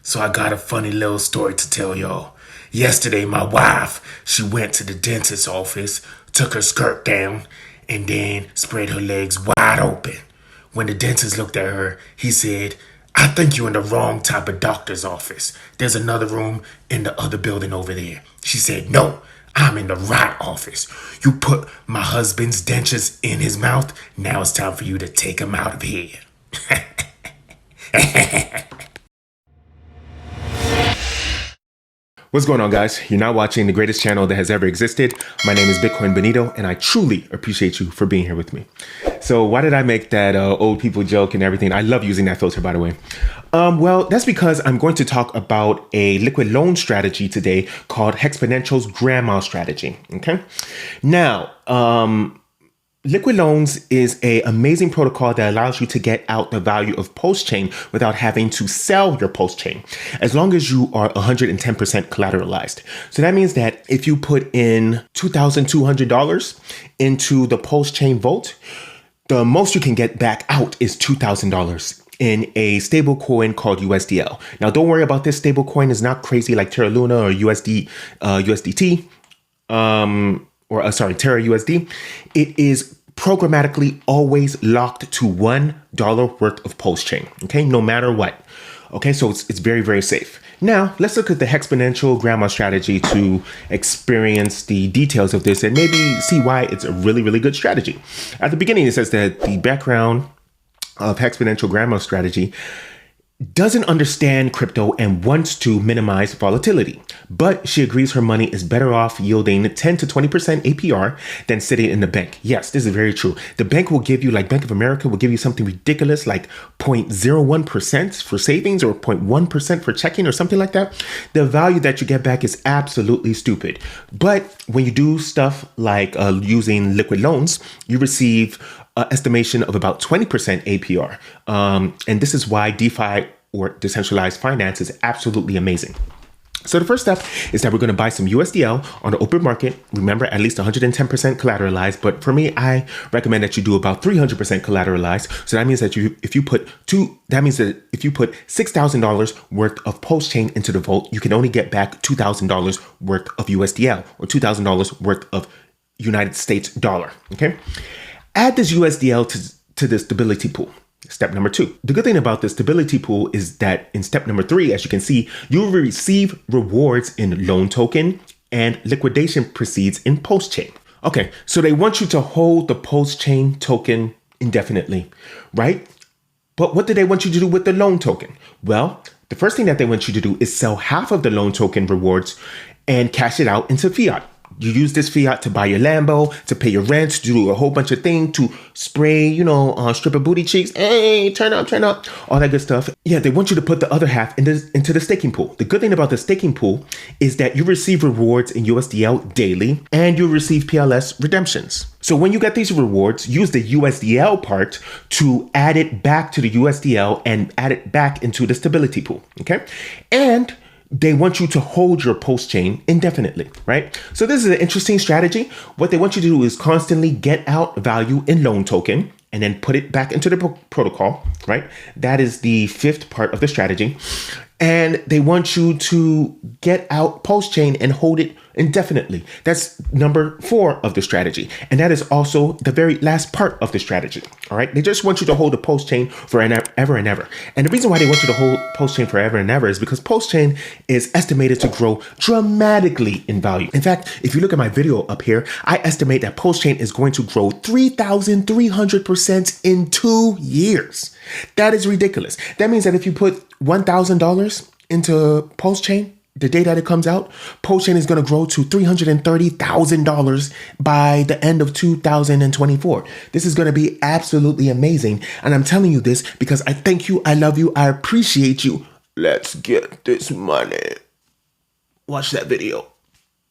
So I got a funny little story to tell y'all. Yesterday, my wife, she went to the dentist's office, took her skirt down, and then spread her legs wide open. When the dentist looked at her, he said, "I think you're in the wrong type of doctor's office. There's another room in the other building over there." She said, "No, I'm in the right office. You put my husband's dentures in his mouth. Now it's time for you to take him out of here." What's going on, guys? You're now watching the greatest channel that has ever existed. My name is 𝘰𝘰𝘯𝘵, and I truly appreciate you for being here with me. So why did I make that old people joke and everything? I love using that filter, by the way. Well, that's because I'm going to talk about a liquid loan strategy today called Hexponential's grandma strategy. Okay. Now, liquid loans is an amazing protocol that allows you to get out the value of PulseChain without having to sell your PulseChain, as long as you are 110% collateralized. So that means that if you put in $2,200 into the PulseChain vault, the most you can get back out is $2,000 in a stable coin called USDL. Now, don't worry about this stable coin. It's not crazy like Terra Luna or USDT. Terra USD. It is programmatically always locked to $1 worth of PulseChain. Okay, no matter what. Okay, so it's very, very safe. Now, let's look at the Hexponential grandma strategy to experience the details of this and maybe see why it's a really, really good strategy. At the beginning, it says that the background of Hexponential grandma strategy doesn't understand crypto and wants to minimize volatility, but she agrees her money is better off yielding 10 to 20% APR than sitting in the bank. Yes, this is very true. The bank will give you, like Bank of America will give you something ridiculous like 0.01% for savings or 0.1% for checking or something like that. The value that you get back is absolutely stupid. But when you do stuff like using liquid loans, you receive estimation of about 20% APR. And this is why DeFi or decentralized finance is absolutely amazing. So the first step is that we're going to buy some USDL on the open market. Remember, at least 110% collateralized. But for me, I recommend that you do about 300% collateralized. So that means that if you put $6,000 worth of PulseChain into the vault, you can only get back $2,000 worth of USDL or $2,000 worth of United States dollar. Okay. Add this USDL to the stability pool. Step number 2. The good thing about the stability pool is that in step number 3, as you can see, you will receive rewards in loan token and liquidation proceeds in PulseChain. Okay, so they want you to hold the PulseChain token indefinitely, right? But what do they want you to do with the loan token? Well, the first thing that they want you to do is sell half of the loan token rewards and cash it out into fiat. You use this fiat to buy your Lambo, to pay your rent, to do a whole bunch of things, to spray, stripper booty cheeks. Hey, turn up, all that good stuff. Yeah, they want you to put the other half into the staking pool. The good thing about the staking pool is that you receive rewards in USDL daily and you receive PLS redemptions. So when you get these rewards, use the USDL part to add it back to the USDL and add it back into the stability pool, okay? And they want you to hold your PulseChain indefinitely, right? So this is an interesting strategy. What they want you to do is constantly get out value in loan token and then put it back into the protocol, right? That is the 5th part of the strategy. And they want you to get out PulseChain and hold it indefinitely. That's number 4 of the strategy. And that is also the very last part of the strategy. All right. They just want you to hold the PulseChain forever and ever. And the reason why they want you to hold PulseChain forever and ever is because PulseChain is estimated to grow dramatically in value. In fact, if you look at my video up here, I estimate that PulseChain is going to grow 3,300% in 2 years. That is ridiculous. That means that if you put $1,000 into PulseChain, the day that it comes out, PulseChain is going to grow to $330,000 by the end of 2024. This is going to be absolutely amazing. And I'm telling you this because I thank you, I love you, I appreciate you. Let's get this money. Watch that video.